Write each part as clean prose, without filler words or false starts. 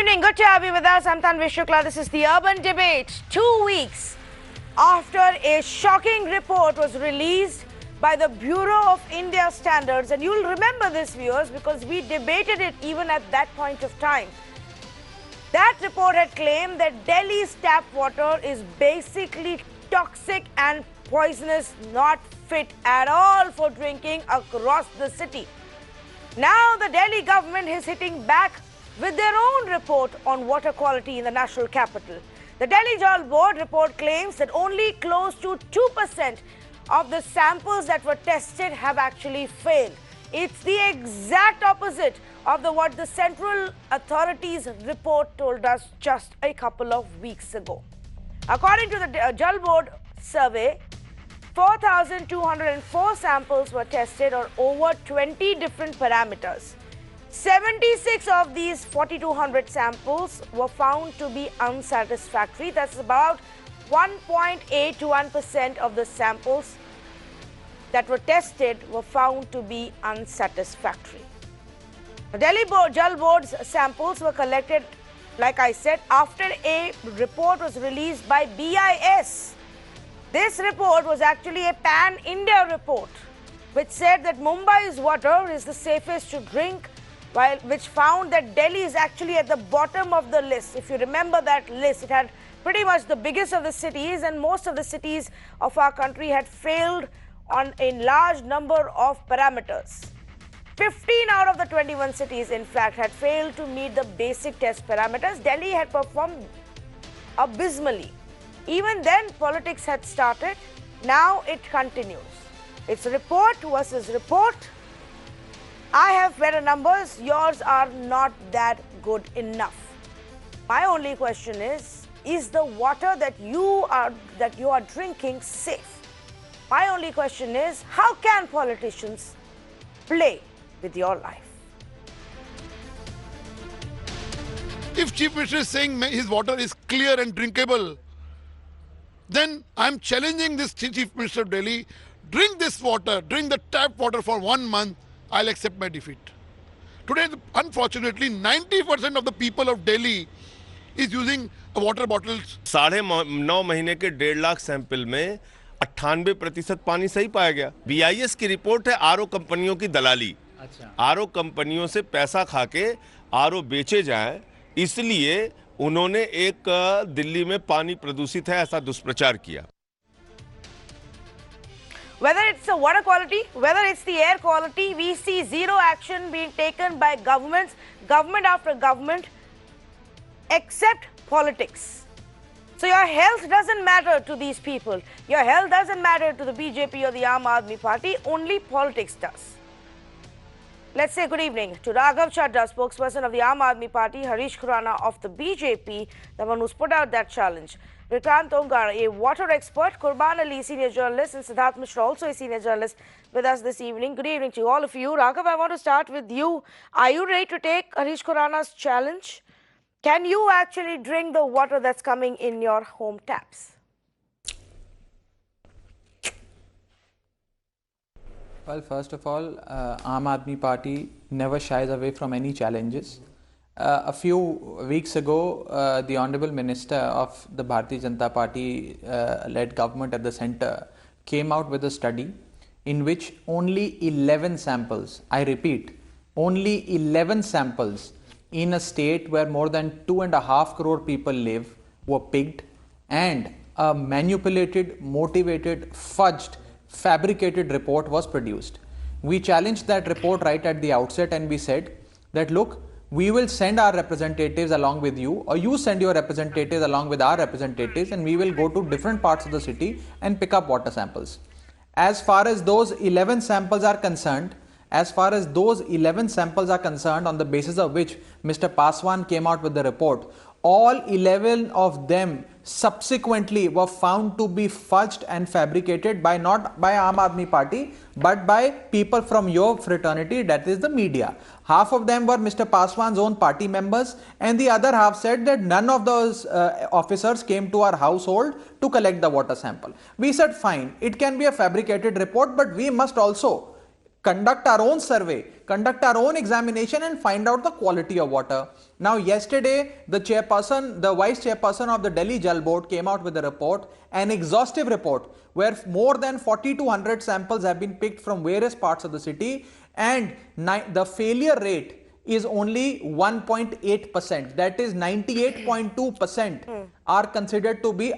evening. Good to have you with us. I'm Tanvi, Shukla. This is the Urban Debate. 2 weeks after a shocking report was released by the Bureau of India Standards, and you'll remember this, viewers, because we debated it even at that point of time. That report had claimed that Delhi's tap water is basically toxic and poisonous, not fit at all for drinking across the city. Now the Delhi government is hitting back with their own report on water quality in the national capital. The Delhi Jal Board report claims that only close to 2% of the samples that were tested have actually failed. It's the exact opposite of what the central authorities report told us just a couple of weeks ago. According to the Jal Board survey, 4,204 samples were tested on over 20 different parameters. 76 of these 4,200 samples were found to be unsatisfactory. That's about 1.81% of the samples that were tested were found to be unsatisfactory. The Delhi Jal Board's samples were collected, like I said, after a report was released by B.I.S. This report was actually a pan-India report, which said that Mumbai's water is the safest to drink, which found that Delhi is actually at the bottom of the list. If you remember that list, it had pretty much the biggest of the cities, and most of the cities of our country had failed on a large number of parameters. 15 out of the 21 cities, in fact, had failed to meet the basic test parameters. Delhi had performed abysmally. Even then, politics had started. Now it continues. It's report versus report. I have better numbers. Yours are not that good enough. My only question is the water that you are drinking safe? My only question is, how can politicians play with your life? If Chief Minister is saying his water is clear and drinkable, then I'm challenging this Chief Minister of Delhi, drink this water, drink the tap water for 1 month, I'll accept my defeat. Today, unfortunately, 90% of the people of Delhi is using water bottles. 9.5 महीने के 1.5 lakh sample में 98% पानी सही पाया गया। B.I.S की report है RO कंपनियों की दलाली। अच्छा। आरओ कंपनियों से पैसा खाके आरओ बेचे जाएं, इसलिए उन्होंने एक दिल्ली में पानी प्रदूषित है ऐसा दुष्प्रचार किया। Whether it's the water quality, whether it's the air quality, we see zero action being taken by government after government, except politics. So your health doesn't matter to these people. Your health doesn't matter to the BJP or the Aam Aadmi Party. Only politics does. Let's say good evening to Raghav Chadha, spokesperson of the Aam Aadmi Party, Harish Khurana of the BJP, the one who's put out that challenge. Vikrant Tongar, a water expert, Qurban Ali, senior journalist, and Siddharth Mishra, also a senior journalist, with us this evening. Good evening to all of you. Raghav, I want to start with you. Are you ready to take Harish Khurana's challenge? Can you actually drink the water that's coming in your home taps? Well, first of all, Aam Aadmi Party never shies away from any challenges. A few weeks ago, the Honorable Minister of the Bharatiya Janata Party led government at the centre came out with a study in which only 11 samples, I repeat, only 11 samples in a state where more than 2.5 crore people live were picked, and a manipulated, motivated, fudged, fabricated report was produced. We challenged that report right at the outset, and we said that, look, we will send our representatives along with you, or you send your representatives along with our representatives, and we will go to different parts of the city and pick up water samples. As far as those 11 samples are concerned, on the basis of which Mr. Paswan came out with the report, all 11 of them subsequently were found to be fudged and fabricated by not by Aam Aadmi Party but by people from your fraternity, that is the media. Half of them were Mr. Paswan's own party members, and the other half said that none of those officers came to our household to collect the water sample. We said fine, it can be a fabricated report, but we must also conduct our own survey, conduct our own examination and find out the quality of water. Now yesterday, the vice chairperson of the Delhi Jal Board came out with a report, an exhaustive report, where more than 4,200 samples have been picked from various parts of the city, and the failure rate is only 1.8%. That is 98.2% are considered to be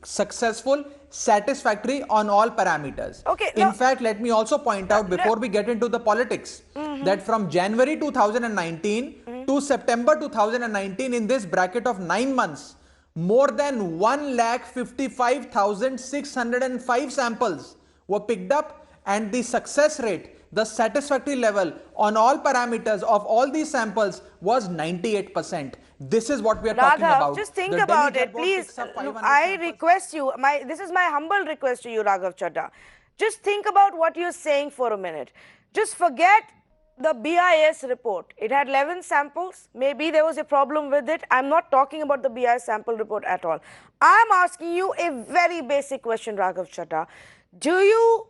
successful, satisfactory on all parameters. Okay, in fact, let me also point out before we get into the politics that from January 2019 to September 2019, in this bracket of 9 months, more than 1,55,605 samples were picked up, and the success rate, the satisfactory level on all parameters of all these samples was 98%. This is what we are talking about. Just think about it, please. Look, I request you, this is my humble request to you, Raghav Chadha. Just think about what you're saying for a minute. Just forget the B.I.S. report. It had 11 samples. Maybe there was a problem with it. I'm not talking about the B.I.S. sample report at all. I'm asking you a very basic question, Raghav Chadha. Do you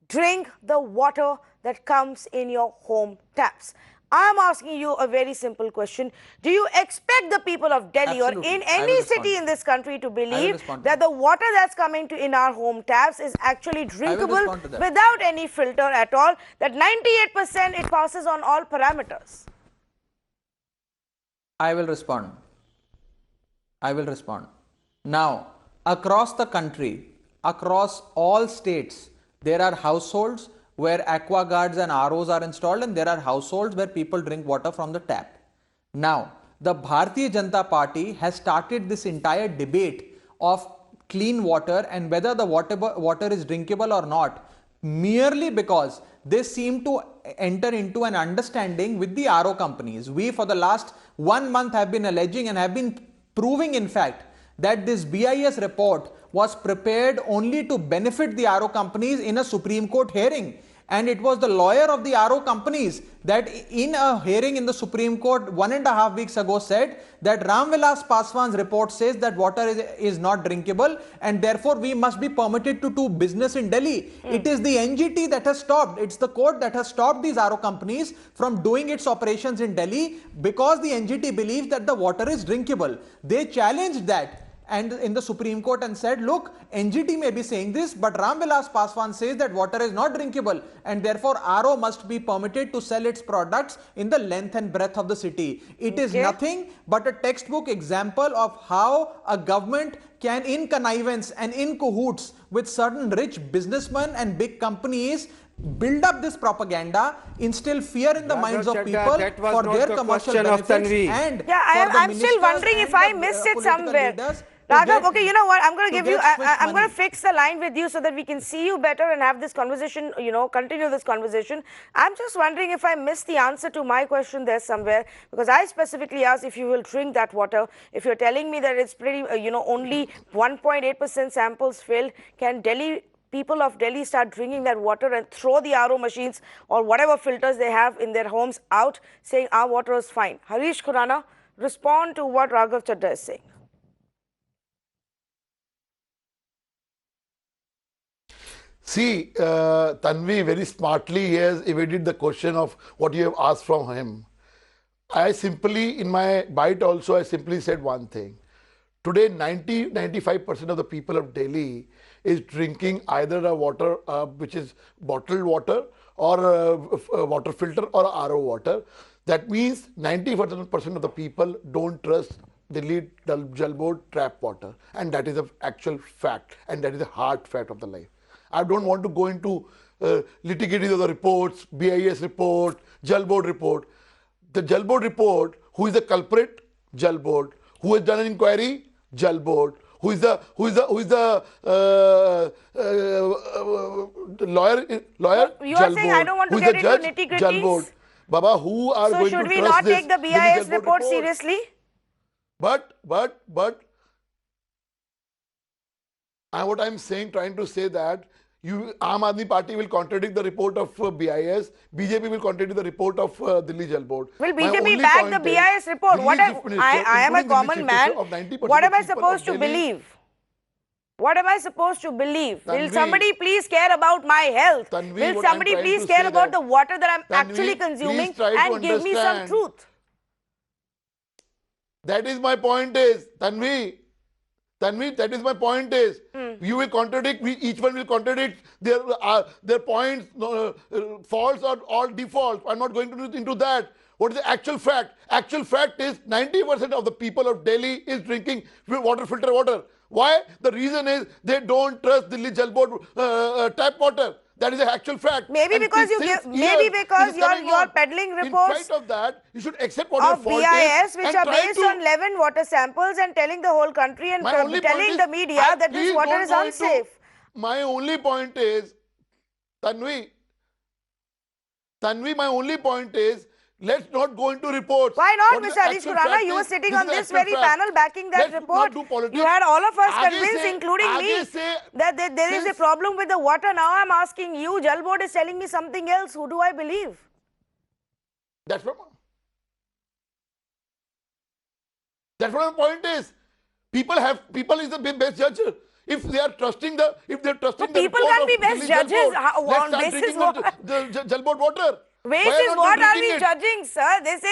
drink the water that comes in your home taps? I'm asking you a very simple question. Do you expect the people of Delhi or in any city in this country to believe that the water that's coming in our home taps is actually drinkable without any filter at all? That 98% it passes on all parameters. I will respond. Now, across the country, across all states, there are households where aqua guards and ROs are installed, and there are households where people drink water from the tap. Now, the Bharatiya Janata Party has started this entire debate of clean water and whether the water is drinkable or not, merely because they seem to enter into an understanding with the RO companies. We, for the last 1 month, have been alleging and have been proving, in fact, that this B.I.S. report was prepared only to benefit the RO companies in a Supreme Court hearing. And it was the lawyer of the RO companies that in a hearing in the Supreme Court 1.5 weeks ago said that Ram Vilas Paswan's report says that water is not drinkable and therefore we must be permitted to do business in Delhi. It is the NGT that has stopped. It's the court that has stopped these RO companies from doing its operations in Delhi because the NGT believes that the water is drinkable. They challenged that and in the Supreme Court and said, look, NGT may be saying this, but Ram Vilas Paswan says that water is not drinkable and therefore RO must be permitted to sell its products in the length and breadth of the city. It is nothing but a textbook example of how a government can, in connivance and in cahoots with certain rich businessmen and big companies, build up this propaganda, instill fear in the minds of people for their commercial benefits. And I'm still wondering if I missed it somewhere. Raghav, okay, you know what? I'm going to give you, I'm going to fix the line with you so that we can see you better and have this conversation, continue this conversation. I'm just wondering if I missed the answer to my question there somewhere, because I specifically asked if you will drink that water. If you're telling me that it's pretty, only 1.8% samples failed, can people of Delhi start drinking that water and throw the RO machines or whatever filters they have in their homes out, saying our water is fine? Harish, Khurana, respond to what Raghav Chadha is saying. See, Tanvi very smartly he has evaded the question of what you have asked from him. I simply, in my bite also, I simply said one thing. Today, 90-95% of the people of Delhi is drinking either a water which is bottled water or a water filter or RO water. That means 90% of the people don't trust Delhi Jal Board trap water, and that is an actual fact, and that is a hard fact of the life. I don't want to go into litigating of the reports, B.I.S. report, Jal Board report. The Jal Board report, who is the culprit? Jal Board. Who has done an inquiry? Jal Board. Who is the lawyer? You are saying I don't want to get into nitty-gritties. Jal Board. Baba, who are going to trust this? So should we not take the B.I.S. report seriously? But what I'm saying, trying to say that Aam Aadmi Party will contradict the report of B.I.S. BJP will contradict the report of Delhi Jal Board. Will BJP back the B.I.S. report? I am a common man. What am I supposed to believe? What am I supposed to believe? Will Tanvi, somebody please care about my health? Tanvi, Will what I'm somebody trying please to care say about that- the water that I'm Tanvi, actually consuming please try to and give me some understand. truth? That is my point is, Tanvi, that is my point is, you will contradict, each one will contradict their points, false or default. I'm not going to into that. What is the actual fact? Actual fact is 90% of the people of Delhi is drinking filter water. Why? The reason is they don't trust Delhi Jal Board tap water. That is the actual fact. Maybe And because since maybe years because it is coming you're on. peddling reports In spite of that, you should accept what your of fault B.I.S. is which and are try based to. on 11 water samples and telling the whole country and My only point telling is, the media that this please water don't is go into- unsafe. My only point is, Tanvi, my only point is, let's not go into reports. Why not, What is Mr. the Harish actual Khurana? fact You were is, sitting this on is the this actual very fact. panel backing that Let's report. not do politics. You had all of us Aage convinced, se- including me, aage se- that there is a since- problem with the water. Now I'm asking you, Jal Board is telling me something else. Who do I believe? That's what my point is. People is the best judge. If they are trusting the But the people report can of be best Delhi Jal judges. Board, On let's start basis drinking what? the Jal Board water. Why Basis not what are drinking we it? judging, sir? This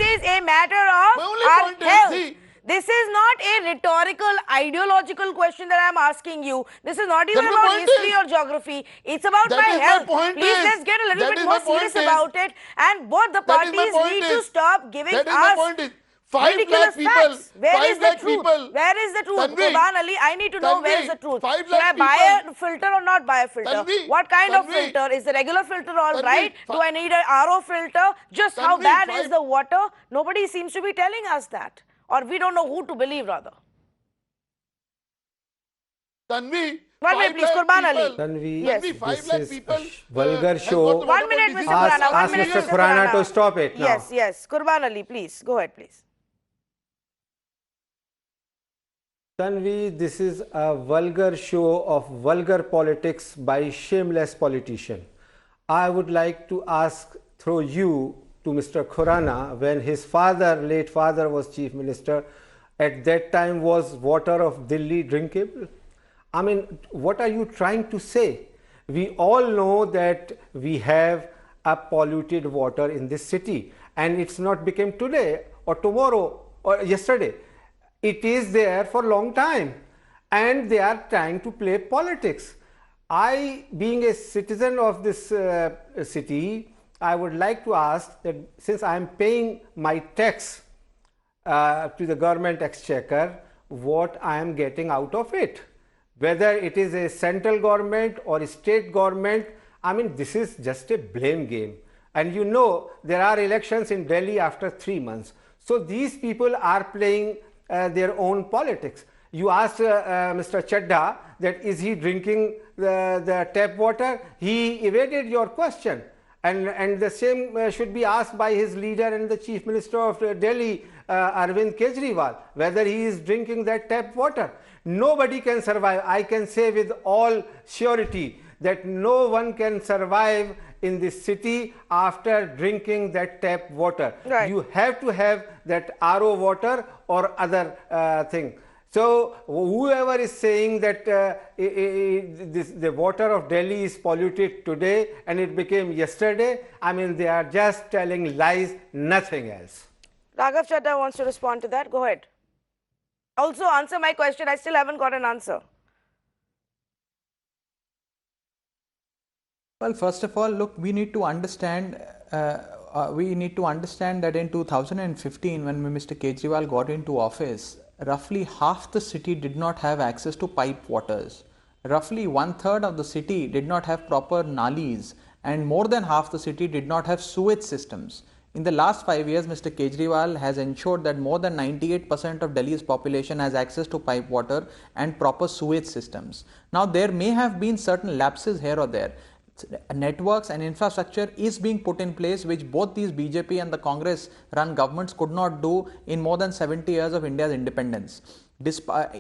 is a matter of My only our point is, health. see- This is not a rhetorical, ideological question that I'm asking you. This is not even That's my about point history is- or geography. It's about That my is my health. point Please, is- let's get a little that bit is more my point serious is- about it. And both the That is my parties point need is- to stop giving that is my us point is, 5 ridiculous lakh people, facts. Where 5 is the lakh truth? people. Where is the truth? Tanvi, Qurban Ali, I need to know where is Tanvi, the truth. 5 Should I lakh buy people. a filter or not buy a filter? Tanvi, What kind of Tanvi, filter? Is the regular filter all Tanvi, right? Do I need an RO filter? Just how Tanvi, bad is 5 the water? Nobody seems to be telling us that. Or we don't know who to believe rather. Tanvi, 1 minute 5 please, lakh Qurban Ali. people. Tanvi, Yes. Tanvi, 5 this lakh is people. a vulgar has show. got the water 1 minute, disease. Mr. Khurana. 1 ask minute, Mr. Mr. Khurana to stop it now. Yes, yes. Qurban Ali, please. Go ahead, please. Tanvi, this is a vulgar show of vulgar politics by shameless politician. I would like to ask through you to Mr. Khurana, when his father, late father, was chief minister, at that time was water of Delhi drinkable? I mean, what are you trying to say? We all know that we have a polluted water in this city, and it's not become today or tomorrow or yesterday. It is there for a long time, and they are trying to play politics. I, being a citizen of this city, I would like to ask that since I am paying my tax to the government exchequer, what I am getting out of it. Whether it is a central government or a state government, I mean, this is just a blame game. And you know, there are elections in Delhi after 3 months. So these people are playing their own politics. You asked Mr. Chadda that is he drinking the tap water? He evaded your question. And the same should be asked by his leader and the chief minister of Delhi, Arvind Kejriwal, whether he is drinking that tap water. Nobody can survive. I can say with all surety that no one can survive in this city after drinking that tap water. Right. You have to have that RO water or other thing. So whoever is saying that the water of Delhi is polluted today and it became yesterday, I mean, they are just telling lies, nothing else. Raghav Chadha wants to respond to that. Go ahead. Also answer my question. I still haven't got an answer. Well, first of all, look, we need to understand that in 2015, when Mr. Kejriwal got into office, roughly half the city did not have access to pipe waters. Roughly 1/3 of the city did not have proper nalis, and more than half the city did not have sewage systems. In the last 5 years, Mr. Kejriwal has ensured that more than 98% of Delhi's population has access to pipe water and proper sewage systems. Now, there may have been certain lapses here or there. Networks and infrastructure is being put in place, which both these BJP and the Congress run governments could not do in more than 70 years of India's independence.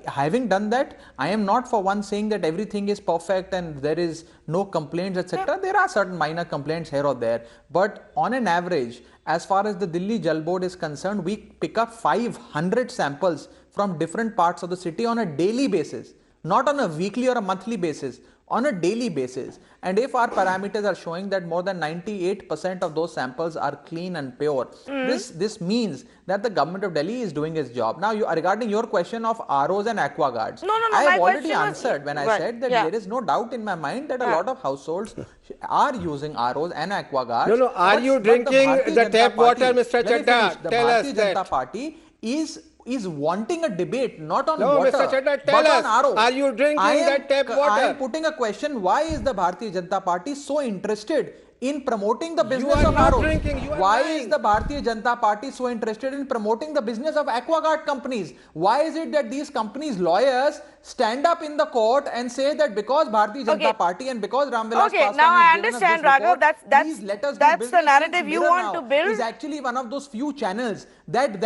Having done that, I am not for one saying that everything is perfect and there is no complaints, etc. There are certain minor complaints here or there, but on an average, as far as the Delhi Jal Board is concerned, we pick up 500 samples from different parts of the city on a daily basis. not on a weekly or a monthly basis, on a daily basis. And if our parameters are showing that more than 98% of those samples are clean and pure, this means that the government of Delhi is doing its job. Now, regarding your question of ROs and aqua guards, No. I have My already question answered when I right, said that there is no doubt in my mind that a lot of households are using ROs and aqua guards. No. Are you drinking the tap water, Mr. Chadda? The Tell us Bharatiya that. Janata Party is wanting a debate not on No, water, Mr. Chadda, tell but us, on RO. are you drinking that tap water? I am putting a question: why is the Bharatiya Janata Party so interested in promoting the business are of not RO? drinking, you are Why lying. is the Bharatiya Janata Party so interested in promoting the business of aquaguard companies? Why is it that these companies' lawyers stand up in the court and say that because Bharatiya Janata Party and because Ramvilas Paswan now I has given us this understand, Raghav. report, That's please let us do the business? narrative Since you Mirror want to now build. is actually one of those few channels that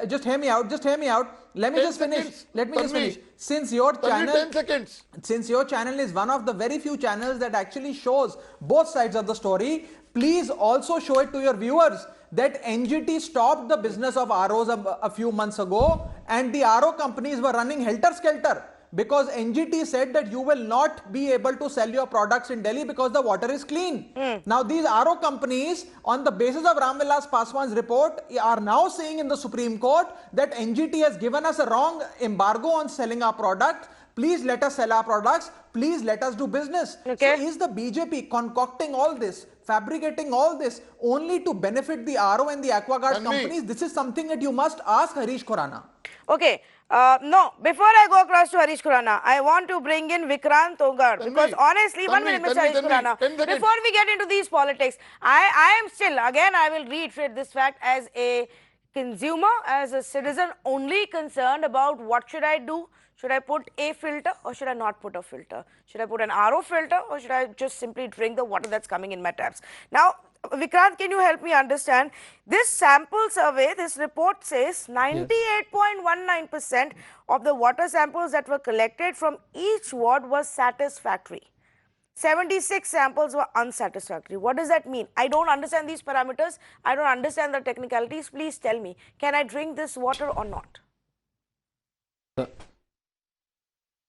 just hear me out. Let me just finish. Since your channel, 10 seconds. Since your channel is one of the very few channels that actually shows both sides of the story, please also show it to your viewers that NGT stopped the business of ROs a few months ago, and the RO companies were running helter-skelter because NGT said that you will not be able to sell your products in Delhi because the water is clean. Now these RO companies, on the basis of Ramvilas Paswan's report, are now saying in the Supreme Court that NGT has given us a wrong embargo on selling our product. Please let us sell our products. Please let us do business. Okay. So is the BJP concocting all this, fabricating all this only to benefit the RO and the aquaguard Tanvi. companies? This is something that you must ask Harish Khurana. Okay. No, before I go across to Harish Khurana, I want to bring in Vikrant Togar because honestly, 1 minute, Mr. Harish Khurana, 10 seconds. before we get into these politics, I am still, again, I will reiterate this fact as a consumer, as a citizen, only concerned about what should I do. Should I put a filter or should I not put a filter? Should I put an RO filter or should I just simply drink the water that's coming in my taps? Now, Vikrant, can you help me understand? This sample survey, this report says 98.19% of the water samples that were collected from each ward was satisfactory. 76 samples were unsatisfactory. What does that mean? I don't understand these parameters. I don't understand the technicalities. Please tell me, can I drink this water or not?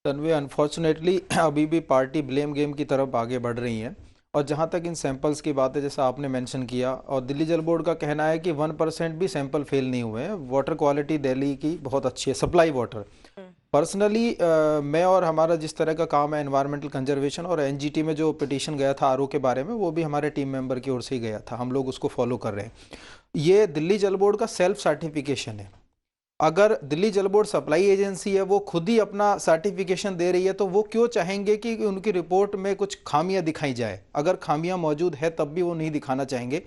Tanvi, unfortunately अभी भी party blame game की तरफ आगे बढ़ रही है। और जहां तक इन सैंपल्स की बात है, जैसा आपने मेंशन किया, और दिल्ली जल बोर्ड का कहना है कि 1% भी सैंपल फेल नहीं हुए हैं। वाटर क्वालिटी दिल्ली की बहुत अच्छी है, सप्लाई वाटर। पर्सनली मैं और हमारा जिस तरह का काम है एनवायरमेंटल कंजर्वेशन, और एनजीटी में जो पिटीशन गया था आरओ के बारे में, वो भी हमारे टीम मेंबर की ओर से ही गया था। हम लोग उसको फॉलो कर रहे हैं। ये दिल्ली जल बोर्ड का सेल्फ सर्टिफिकेशन है। अगर दिल्ली जल बोर्ड सप्लाई एजेंसी है, वो खुद ही अपना सर्टिफिकेशन दे रही है, तो वो क्यों चाहेंगे कि उनकी रिपोर्ट में कुछ खामियां दिखाई जाए? अगर खामियां मौजूद है तब भी वो नहीं दिखाना चाहेंगे।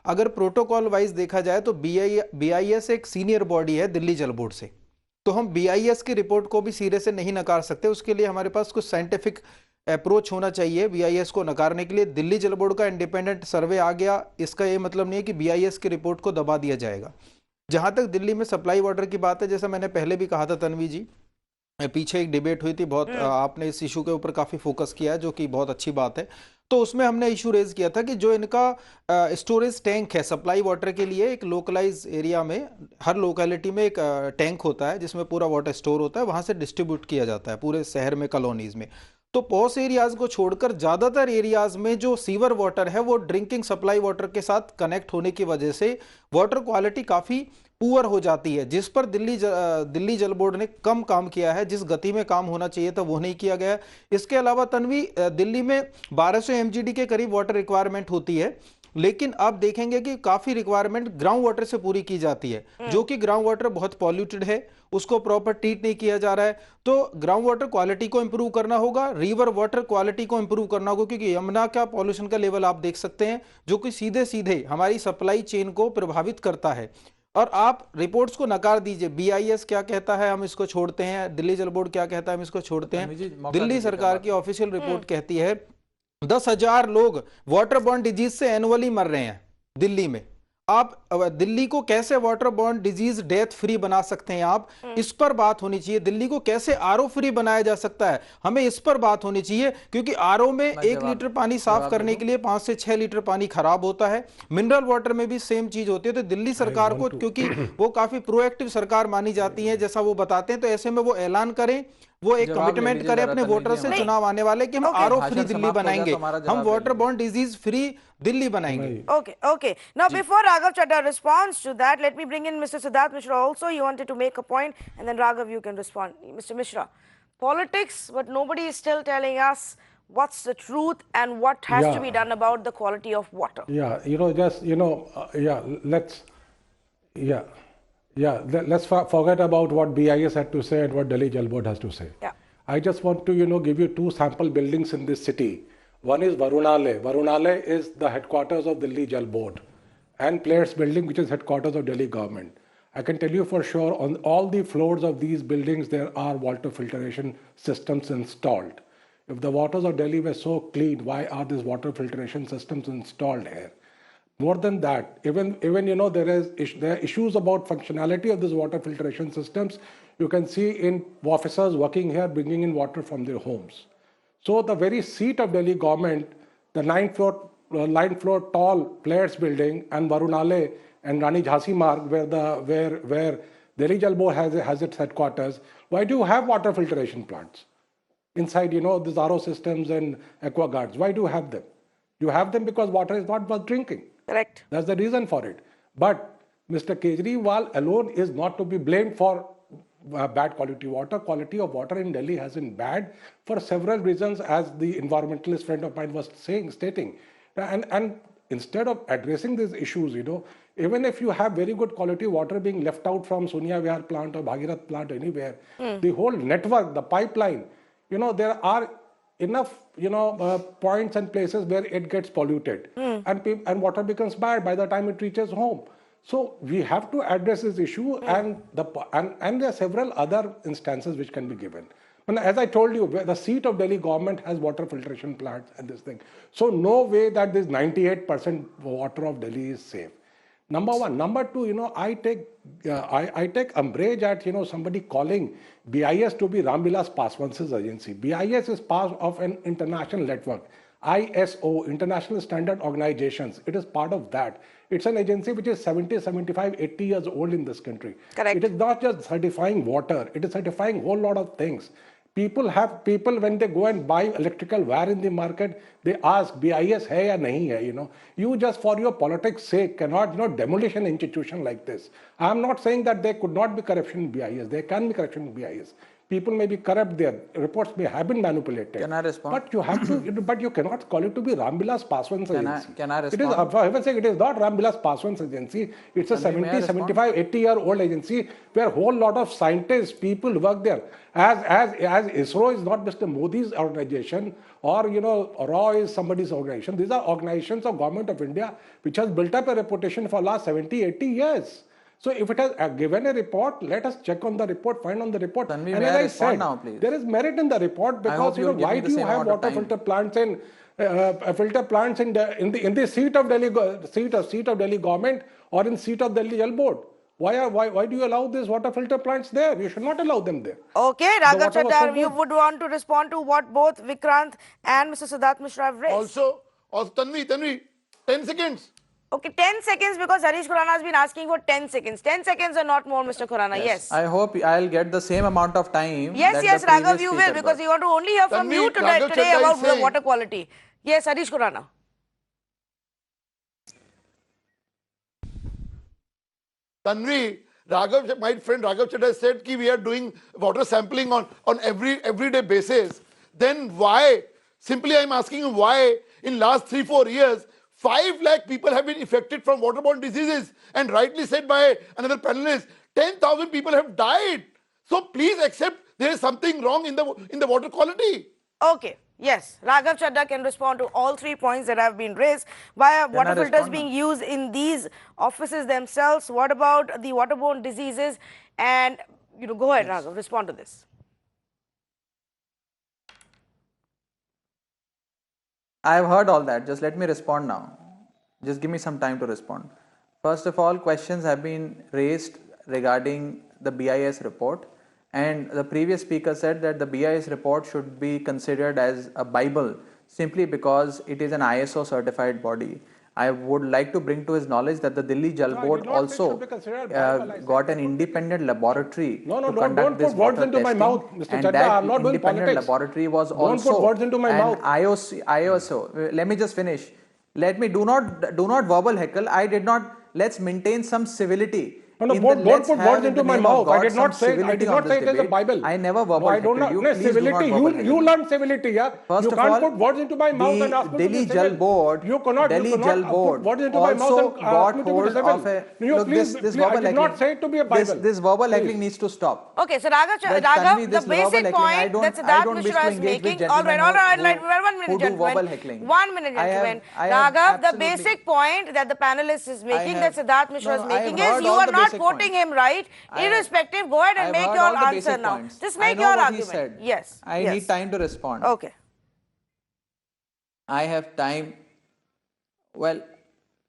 अगर प्रोटोकॉल वाइज देखा जाए तो BIS एक सीनियर बॉडी है दिल्ली जल बोर्ड से, तो हम BIS की रिपोर्ट को भी सिरे से नहीं नकार सकते। उसके लिए हमारे पास कुछ साइंटिफिक अप्रोच होना चाहिए BIS को नकारने के लिए। दिल्ली जल बोर्ड का इंडिपेंडेंट सर्वे आ गया, इसका ये मतलब नहीं है कि BIS की रिपोर्ट को दबा दिया जाएगा। जहां तक दिल्ली में सप्लाई वाटर की बात है, जैसा मैंने पहले भी कहा था तन्वी जी, पीछे एक डिबेट हुई थी बहुत, आपने इस इशू के ऊपर काफ़ी फोकस किया है, जो कि बहुत अच्छी बात है। तो उसमें हमने इशू रेज किया था कि जो इनका स्टोरेज टैंक है सप्लाई वाटर के लिए, एक लोकलाइज एरिया में हर लोकेलिटी में एक टैंक होता है जिसमें पूरा वाटर स्टोर होता है, वहाँ से डिस्ट्रीब्यूट किया जाता है पूरे शहर में, कॉलोनीज में। तो पॉस एरियाज को छोड़कर ज़्यादातर एरियाज में जो सीवर वाटर है वो ड्रिंकिंग सप्लाई वाटर के साथ कनेक्ट होने की वजह से वाटर क्वालिटी काफ़ी पुअर हो जाती है, जिस पर दिल्ली जल बोर्ड ने कम काम किया है। जिस गति में काम होना चाहिए था वो नहीं किया गया। इसके अलावा तन्वी, दिल्ली में 1200 MGD के करीब वाटर रिक्वायरमेंट होती है, लेकिन आप देखेंगे कि काफी रिक्वायरमेंट ग्राउंड वाटर से पूरी की जाती है, जो कि ग्राउंड वाटर बहुत पॉल्यूटेड है, उसको प्रॉपर ट्रीट नहीं किया जा रहा है। तो ग्राउंड वाटर क्वालिटी को इंप्रूव करना होगा, रिवर वाटर क्वालिटी को इंप्रूव करना होगा, क्योंकि यमुना का पॉल्यूशन का लेवल आप देख सकते हैं, जो कि सीधे सीधे हमारी सप्लाई चेन को प्रभावित करता है। और आप रिपोर्ट्स को नकार दीजिए, BIS क्या कहता है हम इसको छोड़ते हैं, दिल्ली जल बोर्ड क्या कहता है हम इसको छोड़ते हैं। दिल्ली सरकार की ऑफिशियल रिपोर्ट कहती है 10,000 लोग वाटर बॉर्न डिजीज से एनुअली मर रहे हैं दिल्ली में। आप दिल्ली को कैसे water borne disease death free बना सकते हैं, आप इस पर बात होनी चाहिए। दिल्ली को कैसे RO फ्री बनाया जा सकता है, हमें इस पर बात होनी चाहिए, क्योंकि RO में 1 लीटर पानी साफ करने के लिए 5 से 6 लीटर पानी खराब होता है। मिनरल वाटर में भी सेम चीज होती है। तो दिल्ली सरकार को, क्योंकि वो काफी प्रोएक्टिव सरकार मानी जाती है जैसा वो बताते हैं, तो ऐसे में वो ऐलान करें, वो एक जवाब ले कमिटमेंट लीजिए करें जरा अपने तन्वी वोटर जी से हमारा। चुनाव आने वाले कि हम Okay. आरओ भाषण फ्री दिल्ली समाप्त हो गया बनाएंगे, तो हमारा हम जवाब ले वाटर लीजिए। बॉर्न डिजीज फ्री दिल्ली बनाएंगे। Okay, okay. Now, before Raghav Chadha responds to that, let me bring in Mr. Siddharth Mishra also. He wanted to make a point, and then Raghav, you can respond. Mr. Mishra, politics, but nobody is still telling us what's the truth and what has to be Yeah. done about the quality of water. Yeah, yeah, let's forget about what B.I.S had to say and what Delhi Jal Board has to say. Yeah. I just want to, give you two sample buildings in this city. One is Varunale. Varunale is the headquarters of Delhi Jal Board, and Players Building, which is headquarters of Delhi government. I can tell you for sure on all the floors of these buildings, there are water filtration systems installed. If the waters of Delhi were so clean, why are these water filtration systems installed here? More than that, even there are issues about functionality of these water filtration systems. You can see in officers working here bringing in water from their homes. So the very seat of Delhi government, the ninth floor tall Players Building and Varunale and Rani Jhansi Marg, where Delhi Jal Board has its headquarters, why do you have water filtration plants inside? These RO systems and aqua guards. Why do you have them? You have them because water is not worth drinking. Correct. That's the reason for it. But Mr. Kejriwal alone is not to be blamed for bad quality water. Quality of water in Delhi has been bad for several reasons, as the environmentalist friend of mine was stating. And instead of addressing these issues, even if you have very good quality water being left out from Sonia Vihar plant or Bhagirath plant anywhere, the whole network, the pipeline, there are enough points and places where it gets polluted and water becomes bad by the time it reaches home. So we have to address this issue, and there are several other instances which can be given. And as I told you, the seat of Delhi government has water filtration plants and this thing. So no way that this 98% water of Delhi is safe. Number one. Number two, I take umbrage at somebody calling B.I.S to be Ramvilas Paswan's agency. B.I.S is part of an international network, ISO, International Standard Organizations. It is part of that. It's an agency which is 70, 75, 80 years old in this country. Correct. It is not just certifying water. It is certifying a whole lot of things. People when they go and buy electrical wire in the market, they ask BIS hai ya nahi hai, You just for your politics sake cannot, demolish an institution like this. I'm not saying that there could not be corruption in BIS. There can be corruption in BIS. People may be corrupt there. Reports may have been manipulated. Can I respond? But you have to, but you cannot call it to be Ramvilas Paswan's agency. Can I It is, respond? for heaven's sake, it is not Ramvilas Paswan's agency. It's a Tanvi, may I 70, respond? 75, 80-year-old agency where a whole lot of scientists, people work there. As ISRO is not Mr. Modi's organization, or RAW is somebody's organization. These are organizations of Government of India which has built up a reputation for last 70, 80 years. So if it has given a report, let us check on the report, find on the report. Tanvi, And may as I I respond said, now, please? there is merit in the report hope because you will give why me do the you same have amount of water time. filter plants in the seat of Delhi government or in seat of Delhi Jal Board? Why do you allow these water filter plants there? You should not allow them there. Okay, The Raghav water was so Chadha, you good. would want to respond to what both Vikrant and Mr. Siddharth Mishra have raised. Also, Tanvi, 10 seconds. Okay, 10 seconds because Harish Khurana has been asking for 10 seconds. 10 seconds or not more, Mr. Khurana. Yes. I hope I'll get the same amount of time. Yes, that yes, the Raghav, previous you speaker will because got. we want to only hear from Tanvi, you today Raghav Chadha is about the saying- water quality. Yes, Harish Khurana. Tanvi, my friend Raghav Chadha said that we are doing water sampling on everyday basis. Then why? Simply I'm asking you why in last 3-4 years, 5 lakh people have been affected from waterborne diseases, and rightly said by another panelist, 10,000 people have died. So please accept there is something wrong in the water quality. Okay, yes, Raghav Chadha can respond to all 3 points that have been raised. Why are water filters respond being used in these offices themselves? What about the waterborne diseases? And, go ahead, Raghav, respond to this. I've heard all that. Just let me respond now. Just give me some time to respond. First of all, questions have been raised regarding the B.I.S report. And the previous speaker said that the B.I.S report should be considered as a Bible simply because it is an ISO certified body. I would like to bring to his knowledge that the Delhi Jal Board also got an independent laboratory to conduct this water testing, and that independent laboratory was also an IOSO. Let me just finish. Let me do not verbal heckle. I did not. Let's maintain some civility. No, don't put words into my mouth. I did not say it as a Bible. I never verbal heckled you. No, civility. You learn civility, yeah. First you of can't all, put words into my mouth and ask me to be Delhi civil. Jal Board, You cannot Board put words into my mouth also and got ask me to be hold civil. of a. Look, this verbal I did not say it to be a Bible. This verbal heckling needs to stop. Okay, so Raghav, the basic point that Siddharth Mishra is making. All right, 1 minute, gentlemen. 1 minute, gentlemen. Raghav, the basic point that the panelist is making, that Siddharth Mishra is making, is you are not quoting him right. Irrespective, go ahead and make your answer now. Just make your argument. Yes. I need time to respond. Okay. I have time. Well,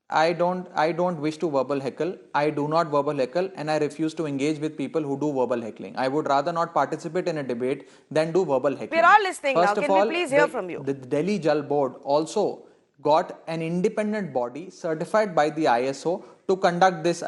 I don't wish to verbal heckle. I do not verbal heckle, and I refuse to engage with people who do verbal heckling. I would rather not participate in a debate than do verbal heckling. We are all listening First now. of Can all, we please hear from you? The Delhi Jal Board also got an independent body certified by the ISO to conduct this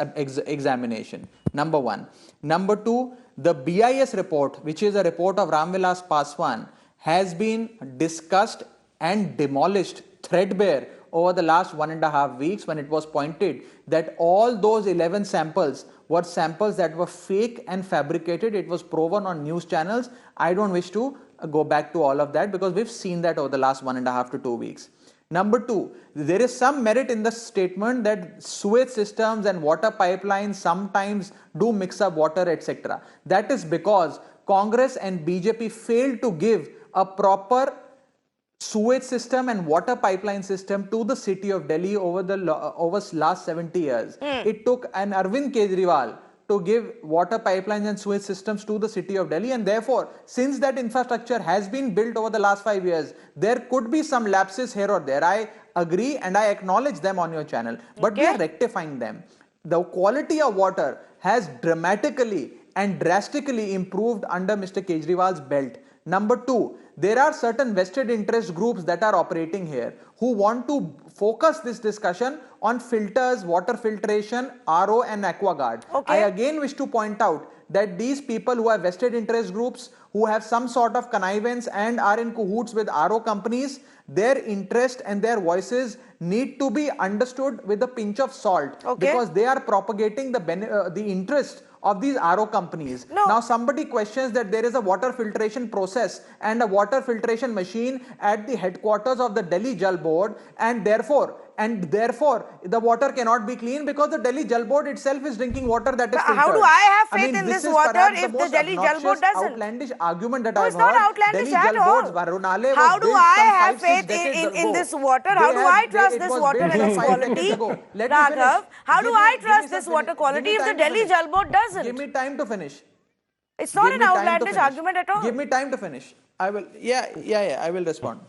examination. Number one. Number two, the B.I.S. report, which is a report of Ramvilas Paswan, has been discussed and demolished threadbare over the last 1.5 weeks, when it was pointed that all those 11 samples were samples that were fake and fabricated. It was proven on news channels. I don't wish to go back to all of that, because we've seen that over the last 1.5 to 2 weeks. Number two, there is some merit in the statement that sewage systems and water pipelines sometimes do mix up water, etc. That is because Congress and BJP failed to give a proper sewage system and water pipeline system to the city of Delhi over last 70 years. It took an Arvind Kejriwal to give water pipelines and sewage systems to the city of Delhi, and therefore, since that infrastructure has been built over the last 5 years, there could be some lapses here or there. I agree and I acknowledge them on your channel, but we are rectifying them. The quality of water has dramatically and drastically improved under Mr. Kejriwal's belt. Number two, there are certain vested interest groups that are operating here who want to focus this discussion on filters, water filtration, RO and AquaGuard. I again wish to point out that these people who have vested interest groups, who have some sort of connivance and are in cahoots with RO companies, their interest and their voices need to be understood with a pinch of salt, because they are propagating the interest of these RO companies. Now somebody questions that there is a water filtration process and a water filtration machine at the headquarters of the Delhi Jal Board, and therefore the water cannot be clean because the Delhi Jal Board itself is drinking water that is filtered. How do I have faith in this water if the Delhi Jal Board doesn't? Outlandish argument that I've heard. It's not outlandish at all. How do I have faith in this water? How do I trust this water and its quality? Raghav, how do I trust this water quality if the Delhi Jal Board doesn't? Give me time to finish. It's not an outlandish argument at all. Give me time to finish. I will. Yeah. I will respond.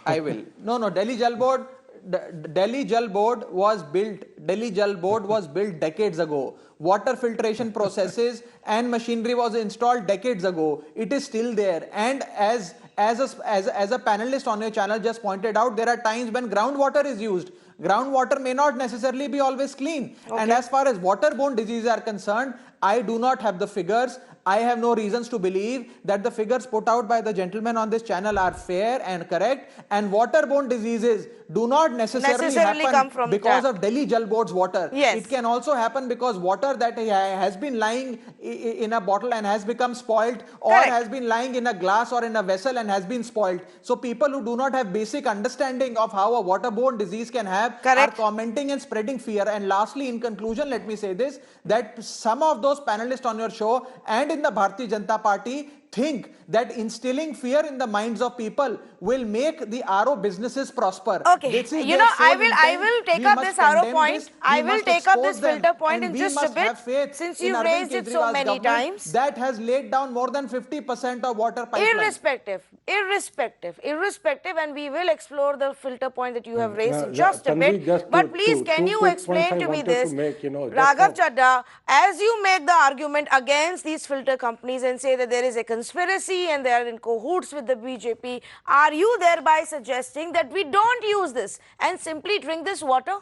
I will. No. Delhi Jal Board. Delhi Jal Board was built. Delhi Jal Board was built decades ago. Water filtration processes and machinery was installed decades ago. It is still there. And as a panelist on your channel just pointed out, there are times when groundwater is used. Groundwater may not necessarily be always clean. And as far as waterborne diseases are concerned, I do not have the figures. I have no reasons to believe that the figures put out by the gentleman on this channel are fair and correct. And waterborne diseases do not necessarily happen because of Delhi Jal Board's water. It can also happen because water that has been lying in a bottle and has become spoiled, or has been lying in a glass or in a vessel and has been spoiled. So people who do not have basic understanding of how a waterborne disease can have are commenting and spreading fear. And lastly, in conclusion, let me say this, that some of those panelists on your show and in the Bharatiya Janata Party think that instilling fear in the minds of people will make the RO businesses prosper. I will take up this RO point. I will take up this filter point in just a bit, since you raised it so many times. That has laid down more than 50% of water pipelines. Irrespective, and we will explore the filter point that you have raised in just a bit. But please, can you explain to me this, Raghav Chadha, as you make the argument against these filter companies and say that there is a conspiracy and they are in cahoots with the BJP. Are you thereby suggesting that we don't use this and simply drink this water?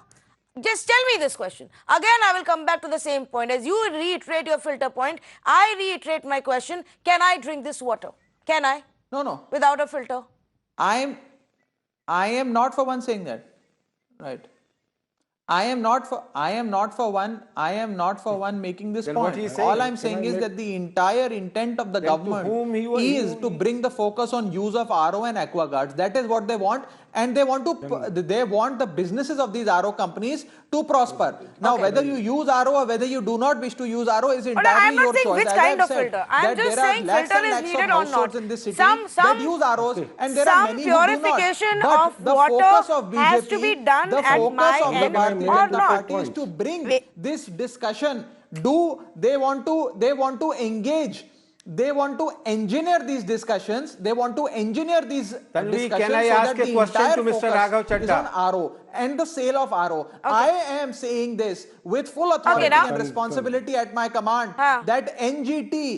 Just tell me this question. Again, I will come back to the same point. As you reiterate your filter point, I reiterate my question. Can I drink this water? Can I? No. Without a filter? I am not for one saying that. Right. I am not for one making this Then point. what he is saying, All I'm can saying I is make- that the entire intent of the Then to government whom is to bring the focus on use of RO and aqua guards. That is what they want, and they want the businesses of these RO companies to prosper. Now, Okay. whether you use RO or whether you do not wish to use RO is I'm entirely not your saying choice. which As kind I've of said, filter. I'm that just there are saying lakhs filter and is lakhs of needed or households not. in this city Some that use ROs, and there are many who do not. purification But of the water focus of BJP, has to be done the at focus my of the end Bharatiya or Janata not. Party is to bring this discussion. They want to engage. They want to engineer these discussions. They want to engineer these Tanvi, discussions can I so ask that a the question entire to Mr. focus Raghav is Chadda? on RO and the sale of RO. I am saying this with full authority now- and responsibility at my command that NGT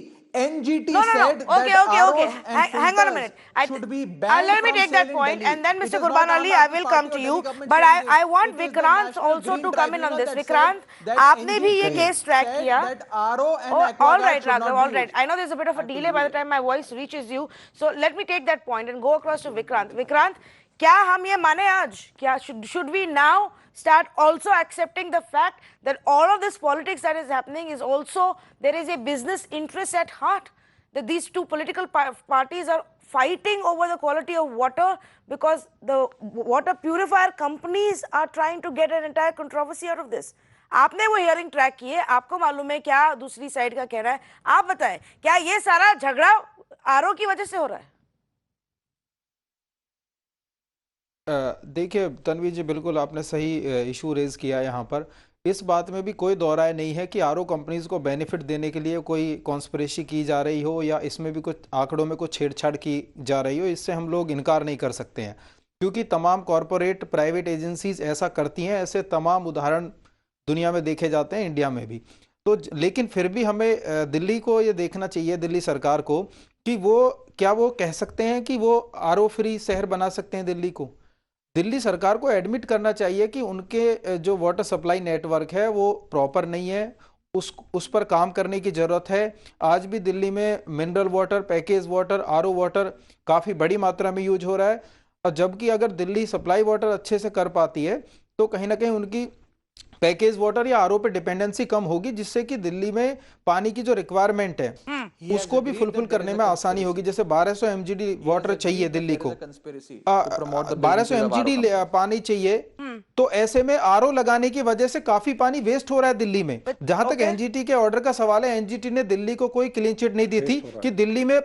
No. said Okay. that ROs and Hang on a filters minute. should be banned Let me from take sale that in point, Delhi. and then It Mr. is Qurban not Ali, Aam I Aadmi will Party come or to Delhi you. government But saying this. I want It is the Vikrant National also Green to come in on Tribunal this. that Vikrant, said that आपने भी ये NGT case track said किया. that RO and Oh, aqua all guard right, should not Raghav, be all right. used. I know there's a bit of a delay by the time my voice reaches you. So let me take that point and go across to Vikrant. Vikrant, क्या हम ये माने आज? क्या should we now start also accepting the fact that all of this politics that is happening is also there is a business interest at heart? That these two political parties are fighting over the quality of water because the water purifier companies are trying to get an entire controversy out of this. आपने वो hearing track की है, आपको मालूम है क्या दूसरी side का कहना है? आप बताएं, क्या ये सारा झगड़ा आरओ की वजह से हो रहा है? देखिए तनवी जी, बिल्कुल आपने सही इशू रेज किया यहाँ पर। इस बात में भी कोई दो राय नहीं है कि आरओ कंपनीज को बेनिफिट देने के लिए कोई कॉन्स्पिरेसी की जा रही हो या इसमें भी कुछ आंकड़ों में कुछ छेड़छाड़ की जा रही हो। इससे हम लोग इनकार नहीं कर सकते हैं, क्योंकि तमाम कॉरपोरेट प्राइवेट एजेंसीज ऐसा करती हैं। ऐसे तमाम उदाहरण दुनिया में देखे जाते हैं, इंडिया में भी। तो लेकिन फिर भी हमें दिल्ली को ये देखना चाहिए, दिल्ली सरकार को, कि वो कह सकते हैं कि वो आरओ फ्री शहर बना सकते हैं दिल्ली को। दिल्ली सरकार को एडमिट करना चाहिए कि उनके जो वाटर सप्लाई नेटवर्क है वो प्रॉपर नहीं है, उस पर काम करने की ज़रूरत है। आज भी दिल्ली में mineral water, package water, RO water काफ़ी बड़ी मात्रा में यूज हो रहा है। और जबकि अगर दिल्ली सप्लाई वाटर अच्छे से कर पाती है तो कहीं ना कहीं उनकी पैकेज वाटर या आरओ पे डिपेंडेंसी कम होगी, जिससे कि दिल्ली में पानी की जो रिक्वायरमेंट है उसको भी फुलफिल करने में आसानी होगी। जैसे 1200 एमजीडी वाटर चाहिए दिल्ली को, 1200 एमजीडी पानी चाहिए, तो ऐसे में आरओ लगाने की वजह से काफी पानी वेस्ट हो रहा है दिल्ली में। जहां तक एनजीटी के ऑर्डर का सवाल है, एनजीटी ने दिल्ली को कोई क्लीन चिट नहीं दी थी कि दिल्ली में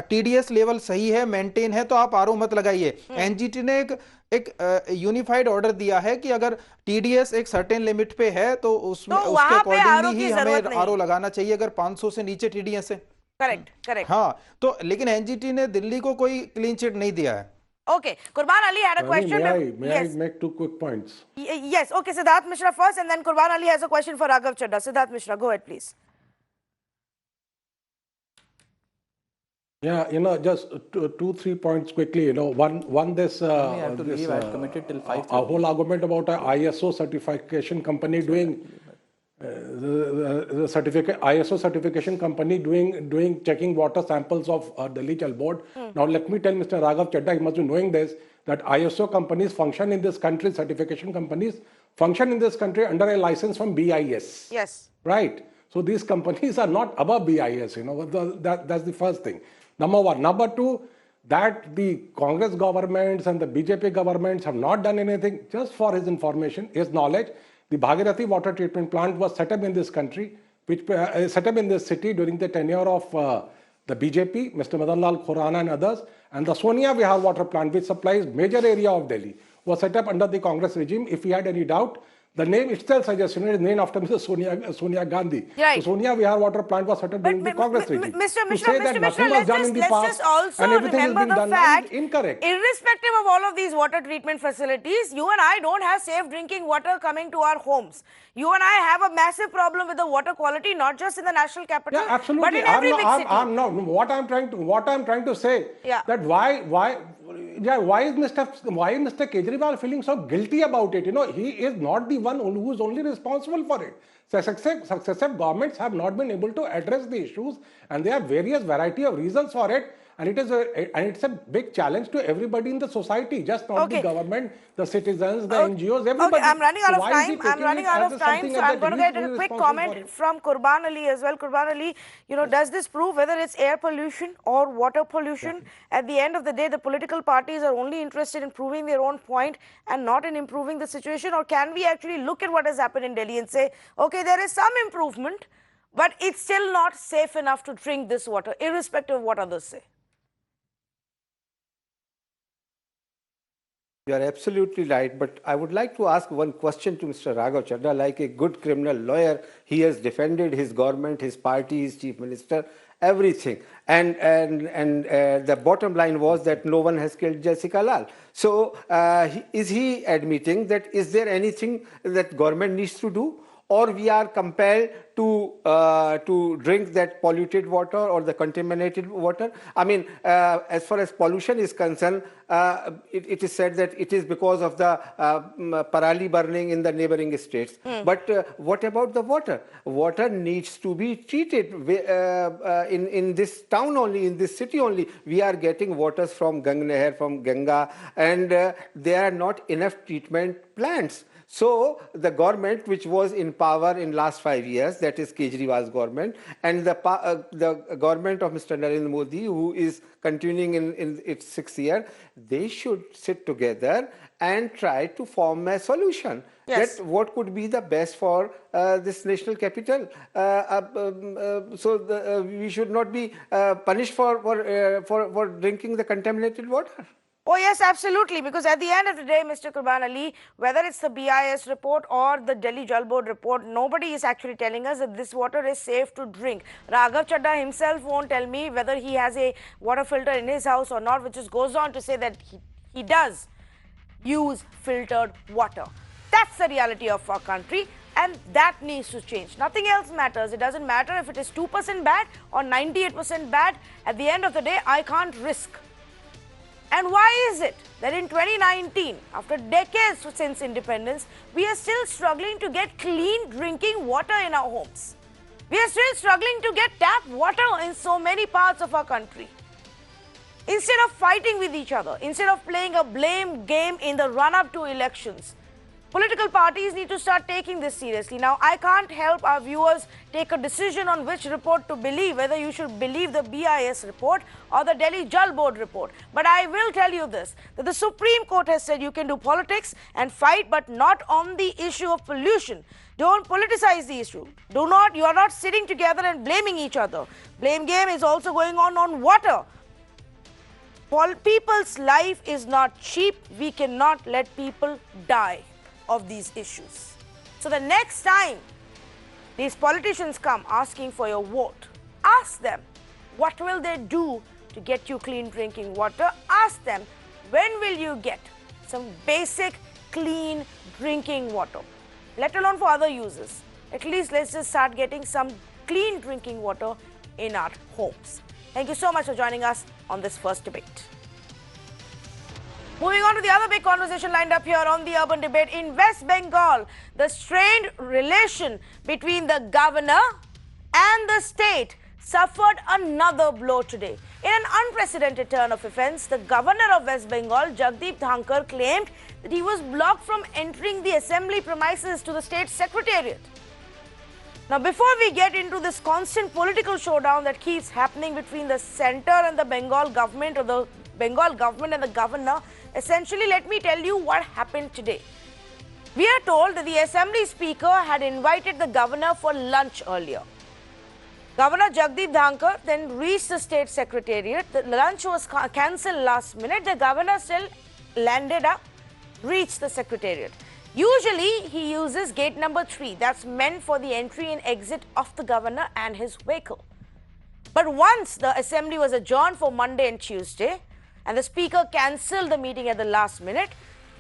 टीडीएस लेवल सही है, मेंटेन है, तो आप आरओ मत लगाइए। एनजीटी ने एक यूनिफाइड ऑर्डर दिया है कि अगर टीडीएस एक सर्टेन लिमिट पे है तो उसमें उसके अकॉर्डिंगली ही हमें आरओ लगाना चाहिए, अगर 500 से नीचे टीडीएस है। करेक्ट। हाँ, तो लेकिन एनजीटी ने दिल्ली को कोई क्लीन चिट नहीं दिया है। Okay, Qurban Ali had a question. May I make 2 quick points? Yes, okay, Siddharth Mishra first, and then Qurban Ali has a question for Raghav Chadda. Siddharth Mishra, go ahead, please. Yeah, just 2-3 points quickly. One this I have to leave. I have committed till 5:30. a whole argument about an ISO certification company doing the certificate ISO certification company doing checking water samples of Delhi Jal Board. Now let me tell Mr. Raghav Chadda, he must be knowing this, that ISO companies function in this country, certification companies function in this country under a license from B.I.S. Yes. Right. So these companies are not above B.I.S. That's the first thing. Number one. Number two, that the Congress governments and the BJP governments have not done anything. Just for his information, his knowledge, the Bhagirathi water treatment plant was set up in this country, which set up in this city during the tenure of the BJP, Mr. Madan Lal Khurana and others, and the Sonia Vihar water plant, which supplies major area of Delhi, was set up under the Congress regime. If he had any doubt, The name itself suggests, it's named after Mrs. Sonia Gandhi. Right. So Sonia Vihar water plant was set up during the Congress regime. Mr. To say that nothing was done in the let's past just also and everything is remember being the done now fact, is incorrect. irrespective of all of these water treatment facilities, you and I don't have safe drinking water coming to our homes. You and I have a massive problem with the water quality, not just in the national capital, Yeah, absolutely. but in every big city. What I'm trying to say, Yeah. that why is Mr. Kejriwal feeling so guilty about it? He is not the one who is only responsible for it. Successive governments have not been able to address the issues, and there are various variety of reasons for it. And it's a big challenge to everybody in the society, just not the government, the citizens, the NGOs, everybody. Okay, I'm running out of So time. I'm running out of time, so I'm going to get a quick comment from Qurban Ali as well. Qurban Ali, does this prove whether it's air pollution or water pollution? At the end of the day, the political parties are only interested in proving their own point and not in improving the situation? Or can we actually look at what has happened in Delhi and say, okay, there is some improvement, but it's still not safe enough to drink this water, irrespective of what others say? You are absolutely right, but I would like to ask one question to Mr. Raghav Chadha. Like a good criminal lawyer, he has defended his government, his party, his chief minister, everything. And the bottom line was that no one has killed Jessica Lal. So is he admitting that is there anything that government needs to do? Or we are compelled to drink that polluted water or the contaminated water? I mean, as far as pollution is concerned, it is said that it is because of the parali burning in the neighboring states. But what about the water? Water needs to be treated. In this town only, in this city only, we are getting waters from Gangnehar, from Ganga, and there are not enough treatment plants. So the government which was in power in last 5 years, that is Kejriwal's government, and the government of Mr. Narendra Modi, who is continuing in its 6th year, they should sit together and try to form a solution. Yes. That what could be the best for this national capital. We should not be punished for drinking the contaminated water. Oh, yes, absolutely. Because at the end of the day, Mr. Qurban Ali, whether it's the B.I.S. report or the Delhi Jal Board report, nobody is actually telling us that this water is safe to drink. Raghav Chadha himself won't tell me whether he has a water filter in his house or not, which just goes on to say that he does use filtered water. That's the reality of our country, and that needs to change. Nothing else matters. It doesn't matter if it is 2% bad or 98% bad. At the end of the day, I can't risk. And why is it that in 2019, after decades since independence, we are still struggling to get clean drinking water in our homes? We are still struggling to get tap water in so many parts of our country. Instead of fighting with each other, instead of playing a blame game in the run-up to elections, political parties need to start taking this seriously. Now, I can't help our viewers take a decision on which report to believe, whether you should believe the B.I.S. report or the Delhi Jal Board report. But I will tell you this, that the Supreme Court has said you can do politics and fight, but not on the issue of pollution. Don't politicize the issue. You are not sitting together and blaming each other. Blame game is also going on water. People's life is not cheap. We cannot let people die of these issues. So the next time these politicians come asking for your vote, ask them what will they do to get you clean drinking water. Ask them when will you get some basic clean drinking water, let alone for other uses. At least let's just start getting some clean drinking water in our homes. Thank you so much for joining us on this first debate. Moving on to the other big conversation lined up here on the Urban Debate. In West Bengal, the strained relation between the governor and the state suffered another blow today. In an unprecedented turn of events, the governor of West Bengal, Jagdeep Dhankhar, claimed that he was blocked from entering the assembly premises to the State Secretariat. Now, before we get into this constant political showdown that keeps happening between the centre and the Bengal government, or the Bengal government and the governor, essentially, let me tell you what happened today. We are told that the Assembly Speaker had invited the governor for lunch earlier. Governor Jagdeep Dhankhar then reached the State Secretariat. The lunch was cancelled last minute. The governor still landed up, reached the Secretariat. Usually, he uses gate number 3, that's meant for the entry and exit of the governor and his vehicle. But once the assembly was adjourned for Monday and Tuesday, and the speaker cancelled the meeting at the last minute,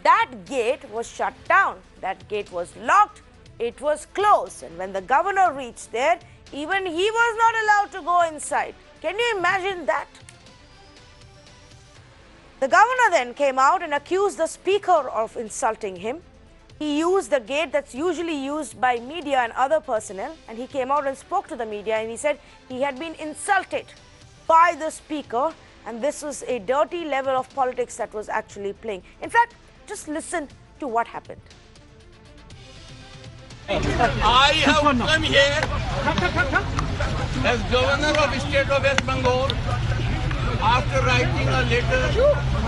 that gate was shut down. That gate was locked, it was closed. And when the governor reached there, even he was not allowed to go inside. Can you imagine that? The governor then came out and accused the speaker of insulting him. He used the gate that's usually used by media and other personnel, and he came out and spoke to the media, and he said he had been insulted by the speaker, and this was a dirty level of politics that was actually playing. In fact, just listen to what happened. I have come here as Governor of the State of West Bengal after writing a letter to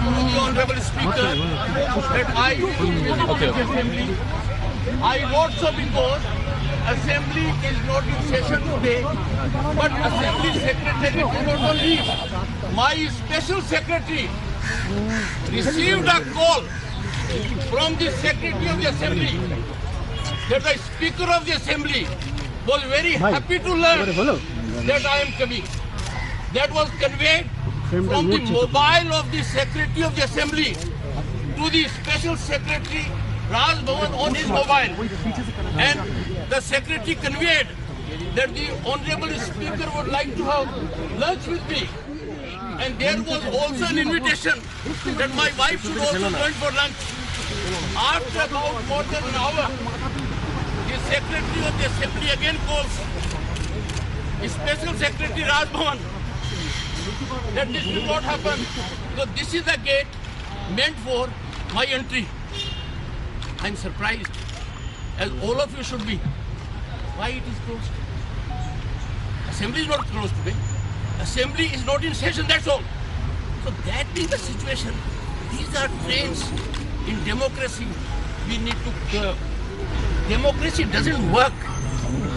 the Honorable Speaker that I will visit the Assembly. I wrote so because Assembly is not in session today, but Assembly Secretariat is not on leave. My Special Secretary received a call from the Secretary of the Assembly that the Speaker of the Assembly was very happy to learn that I am coming. That was conveyed from the mobile of the Secretary of the Assembly to the Special Secretary Raj Bhavan on his mobile. And the Secretary conveyed that the Honorable Speaker would like to have lunch with me. And there was also an invitation that my wife should also join for lunch. After about more than an hour, the Secretary of the Assembly again calls the Special Secretary Raj Bhavan that this will not happen because this is the gate meant for my entry. I am surprised, as all of you should be, why it is closed. Assembly is not closed today. Assembly is not in session, that's all. So that is the situation. These are trends in democracy. We need to curb. Democracy doesn't work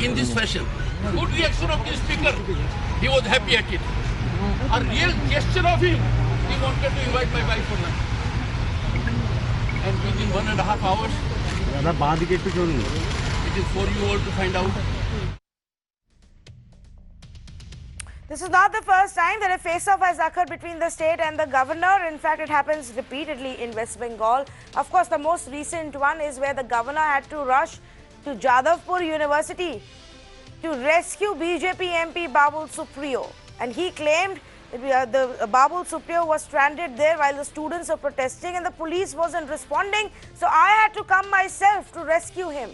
in this fashion. Good reaction of the speaker. He was happy at it. A real gesture of him. He wanted to invite my wife for lunch. And within 1.5 hours, it is for you all to find out. This is not the first time that a face-off has occurred between the state and the governor. In fact, it happens repeatedly in West Bengal. Of course, the most recent one is where the governor had to rush to Jadavpur University to rescue BJP MP Babul Supriyo. And he claimed that the Babul Supriyo was stranded there while the students were protesting and the police wasn't responding. So I had to come myself to rescue him.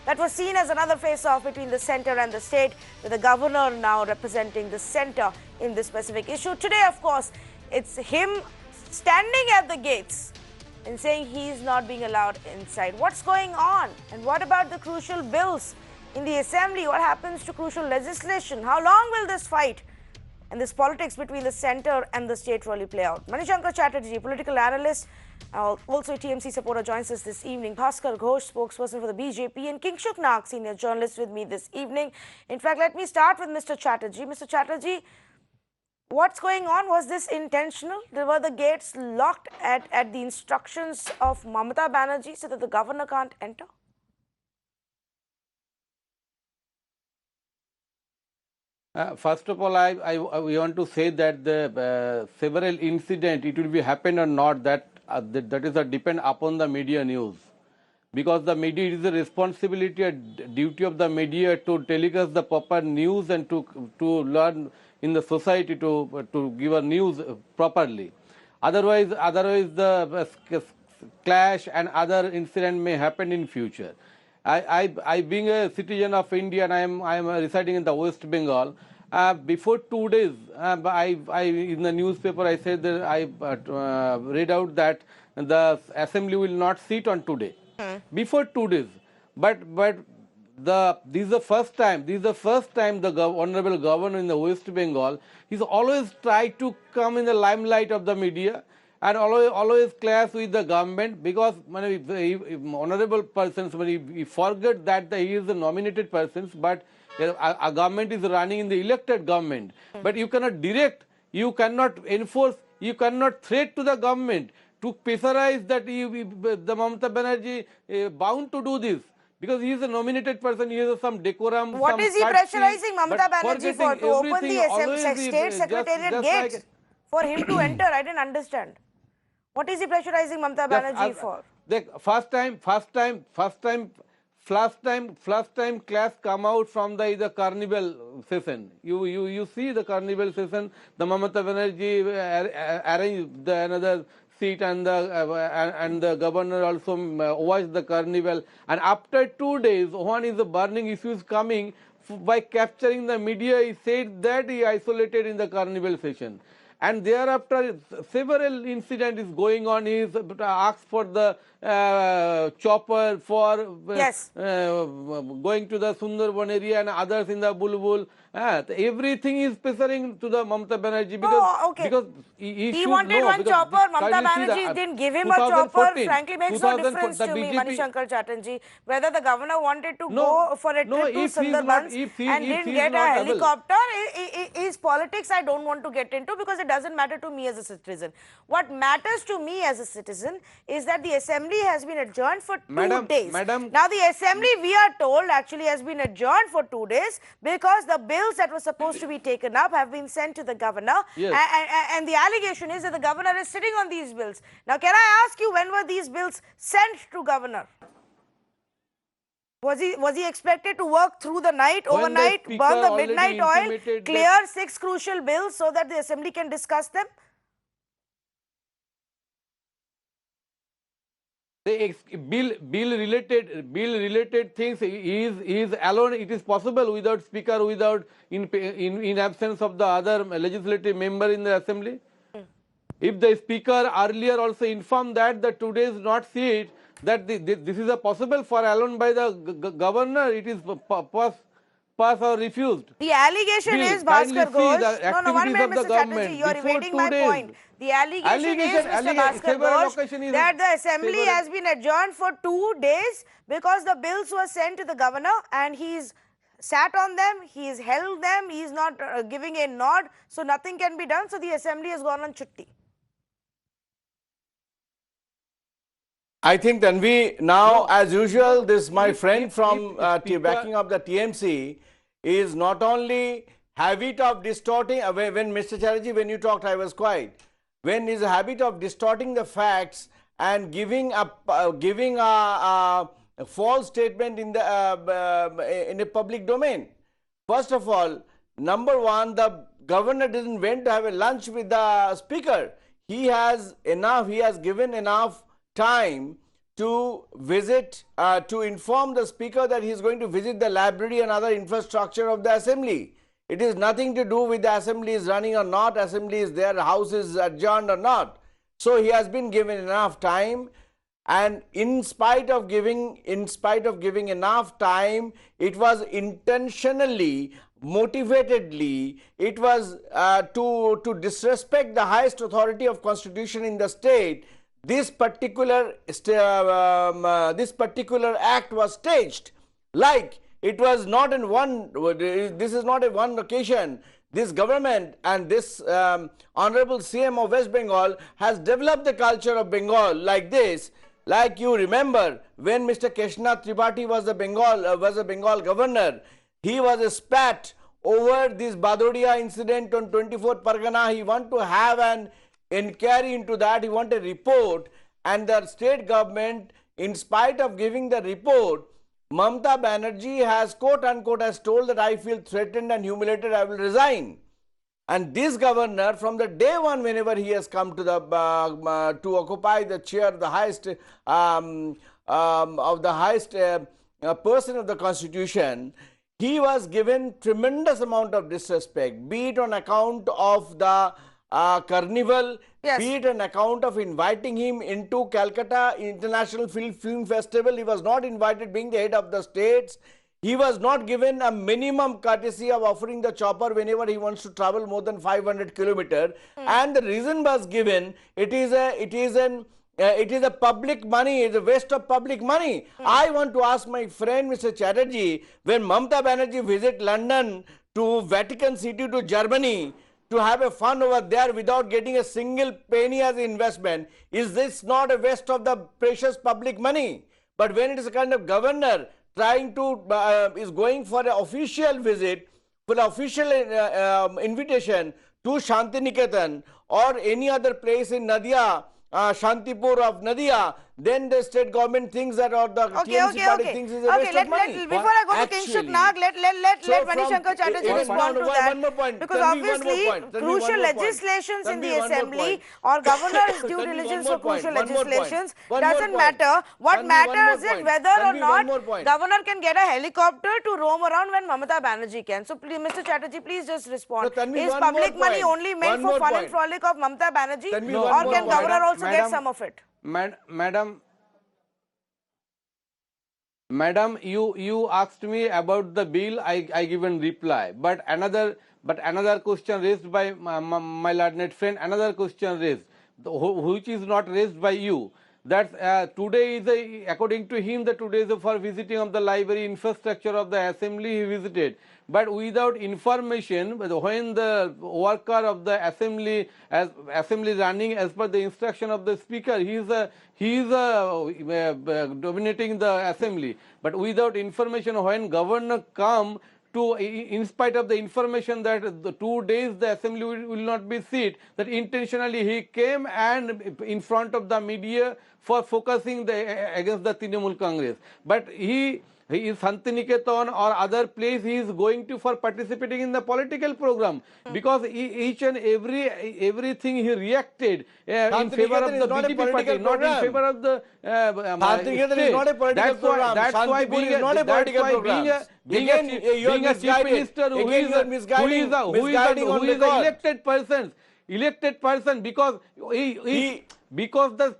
That was seen as another face-off between the centre and the state, with the governor now representing the centre in this specific issue. Today, of course, it's him standing at the gates and saying he's not being allowed inside. What's going on? And what about the crucial bills in the assembly? What happens to crucial legislation? How long will this fight and this politics between the centre and the state really play out? Manishankar Chatterjee, political analyst, also a TMC supporter, joins us this evening. Bhaskar Ghosh, spokesperson for the BJP, and Kingshuk Nag, senior journalist, with me this evening. In fact, let me start with Mr. Chatterjee. Mr. Chatterjee, what's going on? Was this intentional? Were the gates locked at the instructions of Mamata Banerjee so that the governor can't enter? First of all, we want to say that the several incident, it will be happen or not, that is a depend upon the media news, because the media, it is a responsibility and duty of the media to telecast the proper news and to learn in the society to give a news properly. Otherwise the clash and other incident may happen in future. I being a citizen of India and I am residing in the West Bengal. Before 2 days, I in the newspaper I said that I read out that the assembly will not sit on today. Before 2 days, but this is the first time. The honorable governor in the West Bengal, he's always tried to come in the limelight of the media and always clash with the government, because honorable persons, he forget that he is the nominated persons, but a government is running in the elected government. But you cannot direct, you cannot enforce, you cannot threat to the government to pressurize that the Mamata Banerjee bound to do this. Because he is a nominated person, he has some decorum. What is he pressurizing Mamata Banerjee for? To open the State Secretariat gates for him to enter? I didn't understand. What is he pressurizing Mamata Banerjee for? First time class come out from the carnival session. You see the carnival session. The Mamata Banerjee arranged another seat, and the governor also watched the carnival. And after 2 days, one is the burning issues coming. By capturing the media, he said that he isolated in the carnival session. And thereafter, several incidents is going on. He is asked for the chopper for going to the Sundarban area and others in the Bulbul. Everything is pressuring to the Mamata Banerjee because he wanted one chopper. Mamata Banerjee didn't give him a chopper. Frankly, makes no difference to me, Manishankar Chatterjee, whether the governor wanted to go for a trip to Sundarbans and didn't get a helicopter. His politics I don't want to get into because it doesn't matter to me as a citizen. What matters to me as a citizen is that the assembly has been adjourned for 2 days. Now the assembly, we are told, actually has been adjourned for 2 days because the bills that were supposed to be taken up have been sent to the governor. And the allegation is that the governor is sitting on these bills. Now can I ask you, when were these bills sent to governor? Was he expected to work through the night, overnight, burn the midnight oil, clear 6 crucial bills so that the assembly can discuss them? The bill related things is alone. It is possible without speaker, without in absence of the other legislative member in the assembly. If the speaker earlier also informed that the today's not seat, that this is a possible for alone by the governor, it is pass or refused. The allegation is, Bhaskar Ghosh, no, 1 minute, Mr. Chatterjee, you are evading my point. The allegation is, Mr. Bhaskar Ghosh, that the assembly has been adjourned for 2 days because the bills were sent to the governor and he's sat on them, he's held them, he's not giving a nod, so nothing can be done, so the assembly has gone on chutti. I think Tanvi, now as usual, this my friend from backing up the TMC is not only habit of distorting, when Mr. Chatterjee, when you talked I was quiet, when his habit of distorting the facts and giving a false statement in a public domain. First of all, number one, the governor didn't went to have a lunch with the speaker. He has given enough time to visit, to inform the speaker that he is going to visit the library and other infrastructure of the assembly. It is nothing to do with the assembly is running or not, assembly is there, house is adjourned or not. So he has been given enough time, and in spite of giving enough time, it was intentionally, motivatedly, it was to disrespect the highest authority of constitution in the state. This particular act was staged. Like, it was not in one, this is not a one occasion. This government and this Honorable CM of West Bengal has developed the culture of Bengal like this. Like you remember, when Mr. Keshnath Tripathi was a Bengal governor, he was spat over this Badoria incident on 24th Pargana. He wanted to have an inquiry into that, he wanted a report, and the state government, in spite of giving the report, Mamata Banerjee has quote unquote has told that I feel threatened and humiliated, I will resign. And this governor, from the day one, whenever he has come to the to occupy the chair, the highest person of the constitution, he was given tremendous amount of disrespect, be it on account of the carnival, be it an account of inviting him into Calcutta International Film Festival. He was not invited, being the head of the states. He was not given a minimum courtesy of offering the chopper whenever he wants to travel more than 500 kilometers. And the reason was given, it is a public money, it is a waste of public money. I want to ask my friend Mr. Chatterjee, when Mamata Banerjee visit London to Vatican City to Germany, to have a fund over there without getting a single penny as investment? Is this not a waste of the precious public money? But when it is a kind of governor trying to, is going for an official visit, for an official invitation to Shantiniketan or any other place in Nadia, Shantipur of Nadia, then the state government thinks that, or the TMC party thinks is a waste of money. Before I go to King Shukla, let Manishankar Chatterjee respond to that. One more point. Because Tanvi, obviously, crucial legislations in the assembly or governor's due diligence for crucial legislations doesn't matter. What matters is whether or not governor can get a helicopter to roam around when Mamata Banerjee can. So, please, Mr. Chatterjee, please just respond. Is public money only meant for fun and frolic of Mamata Banerjee, or can governor also get some of it? Madam, you asked me about the bill. I given reply. But another question raised by my learned friend. Another question raised, which is not raised by you. That today is according to him, that today is for visiting of the library infrastructure of the assembly he visited. But without information, when the worker of the assembly running as per the instruction of the speaker, he is dominating the assembly. But without information, when governor come to, in spite of the information that the 2 days the assembly will not be sit, that intentionally he came and in front of the media for focusing against the Trinamool Congress. But he is Shantiniketan or other place, he is going to for participating in the political program, because each and everything he reacted in favor of the BJP party, not in favor of the Shantiniketan is not a political program. That's why being a chief minister who is an elected person, because because the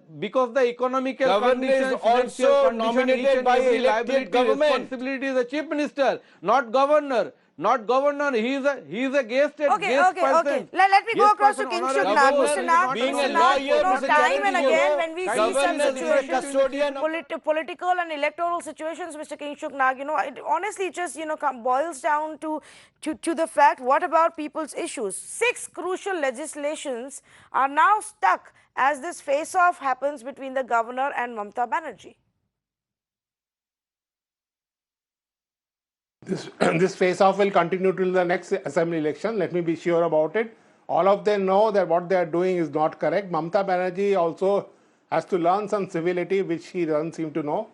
economical conditions, also nominated by elected government. Responsibility is the chief minister, not governor. Not governor, he is a guest person. Okay. Let me go across to King Shukla. Mr. Nag, being a lawyer, time and again when we see such situations, political and electoral situations, Mr. King Shukla, it honestly just boils down to the fact, what about people's issues? 6 crucial legislations are now stuck as this face-off happens between the governor and Mamata Banerjee. This face-off will continue till the next assembly election. Let me be sure about it. All of them know that what they are doing is not correct. Mamata Banerjee also has to learn some civility, which she doesn't seem to know.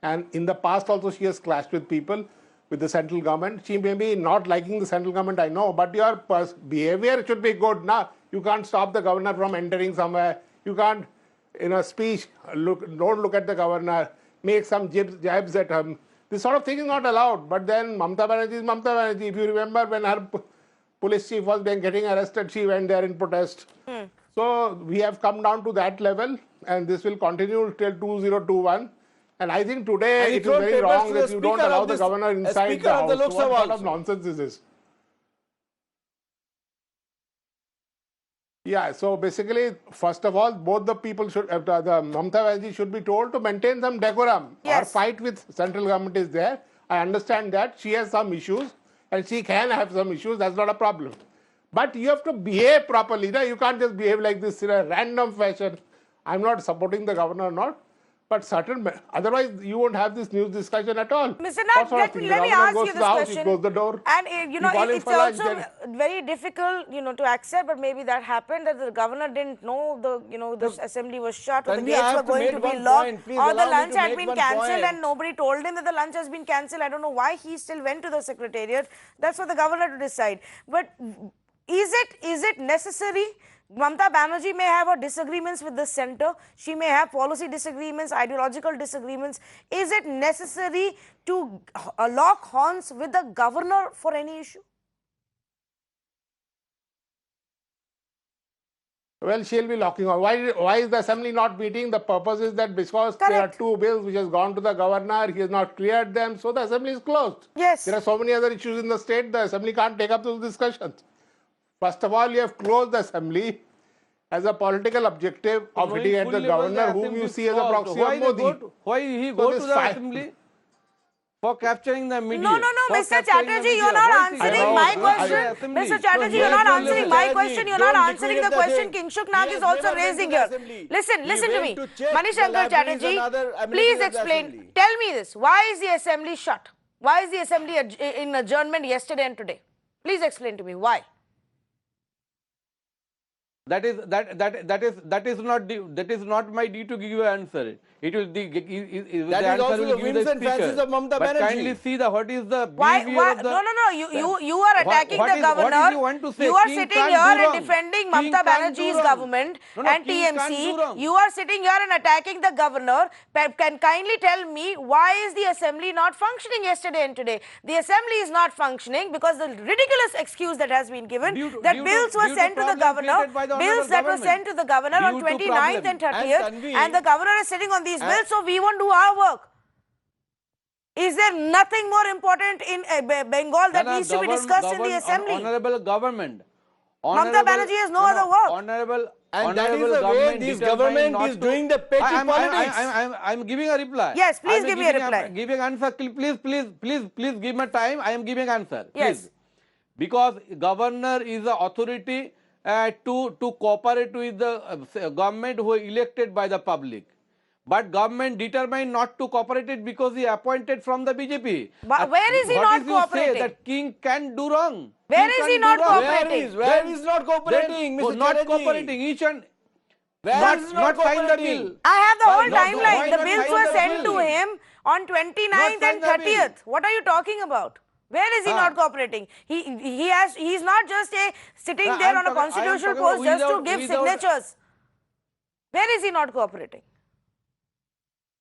And in the past also she has clashed with people, with the central government. She may be not liking the central government, I know, but your behavior should be good. Now, you can't stop the governor from entering somewhere. You can't, in a speech, don't look at the governor, make some jabs at him. This sort of thing is not allowed. But then Mamata Banerjee is Mamata Banerjee. If you remember, when her police chief was getting arrested, she went there in protest. So we have come down to that level, and this will continue till 2021. And I think today it is very wrong that you don't allow the governor inside the house. So what sort of nonsense is this? Yeah, so basically, first of all, both the people should, the Mamata Banerjee should be told to maintain some decorum. Yes. Our fight with central government is there. I understand that she has some issues and she can have some issues. That's not a problem. But you have to behave properly. You can't just behave like this in a random fashion. I'm not supporting the governor or not. But otherwise you won't have this news discussion at all. Mr. Nag, let me ask you this question. Close the door. And it's also very difficult, to accept. But maybe that happened, that the governor didn't know the assembly was shut, or the gates were going to be locked, or the lunch had been cancelled, and nobody told him that the lunch has been cancelled. I don't know why he still went to the secretariat. That's for the governor to decide. But is it necessary? Mamata Banerjee may have her disagreements with the centre. She may have policy disagreements, ideological disagreements. Is it necessary to lock horns with the governor for any issue? Well, she'll be locking on. Why is the assembly not meeting? The purpose is that because there are 2 bills which has gone to the governor, he has not cleared them, so the assembly is closed. Yes. There are so many other issues in the state, the assembly can't take up those discussions. First of all, you have closed the assembly as a political objective of hitting at the governor, whom you see as a proxy of Modi. Why he go to the assembly? for capturing the media. No, Mr. Chatterjee, you're not answering my question. Mr. Chatterjee, you're not answering my question. You're not answering the question Kingshuk Nag is also raising here. Listen to me. Manishankar Chatterjee, please explain. Tell me this. Why is the assembly shut? Why is the assembly in adjournment yesterday and today? Please explain to me why. That is not my duty to give you an answer. It will the answer will give the speaker. But kindly see what is the behavior of the... No. You are attacking the governor. You are sitting here and defending Mamata Banerjee's government and TMC. You are sitting here and attacking the governor. Can kindly tell me why is the assembly not functioning yesterday and today? The assembly is not functioning because the ridiculous excuse that has been given that bills were sent to the governor. Bills that were sent to the governor on 29th and 30th, and the governor is sitting on these bills, so we won't do our work. Is there nothing more important in Bengal that needs to be discussed in the assembly? Honorable government. Mamata Banerjee has no other work. And that is the way this government is doing the petty politics. I'm giving a reply. Yes, please give me a reply. Giving answer. Please give me time. I am giving answer. Yes. Please. Because governor is the authority to cooperate with the government who is elected by the public. But government determined not to cooperate it because he appointed from the BJP. But where is he not cooperating? Say that king can do wrong. Where is he not cooperating? Where is not cooperating, Mr. Not Chatterjee? cooperating. Each and not sign the bill. I have the whole timeline. The bills were sent to him on 29th and 30th. What are you talking about? Where is he not cooperating? He's not just sitting there on a constitutional post just to give signatures. Where is he not cooperating?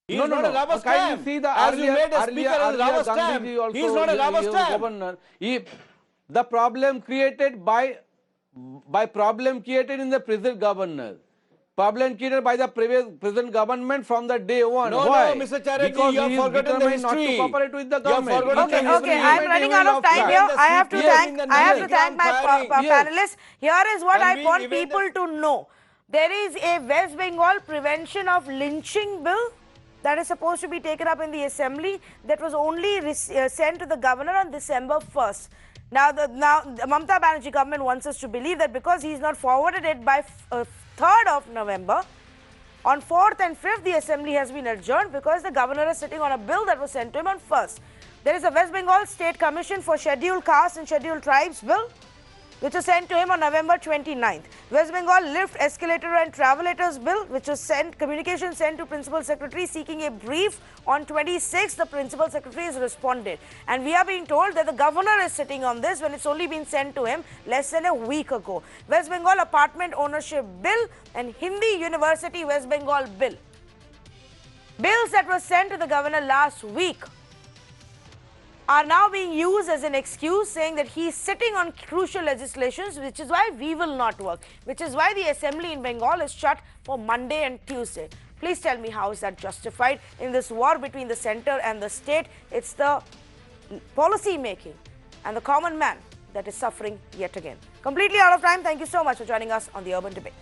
He's not a rubber stamp. See the as you made a speaker as rubber stamp. He's not a rubber stamp. Governor. The problem created created in the present governor. Problem created by the present government from the day one. Why? No, Mr. Chatterjee, because you have forgotten the history. Not to cooperate with the government. Okay, I'm running out of time here. I have to thank my panelists. Here is what I want people to know. There is a West Bengal Prevention of Lynching Bill that is supposed to be taken up in the assembly that was only sent to the governor on December 1st. Now the Mamata Banerjee government wants us to believe that because he is not forwarded it by 3rd of November, on 4th and 5th the assembly has been adjourned because the governor is sitting on a bill that was sent to him on 1st. There is a West Bengal State Commission for Scheduled Castes and Scheduled Tribes bill which was sent to him on November 29th. West Bengal Lift, Escalator and Travelators Bill, which was communication sent to Principal Secretary seeking a brief on 26th. The Principal Secretary has responded. And we are being told that the governor is sitting on this when it's only been sent to him less than a week ago. West Bengal Apartment Ownership Bill and Hindi University West Bengal Bill. Bills that were sent to the governor last week are now being used as an excuse, saying that he is sitting on crucial legislations, which is why we will not work, which is why the assembly in Bengal is shut for Monday and Tuesday. Please tell me, how is that justified in this war between the centre and the state? It's the policy making and the common man that is suffering yet again. Completely out of time. Thank you so much for joining us on The Urban Debate.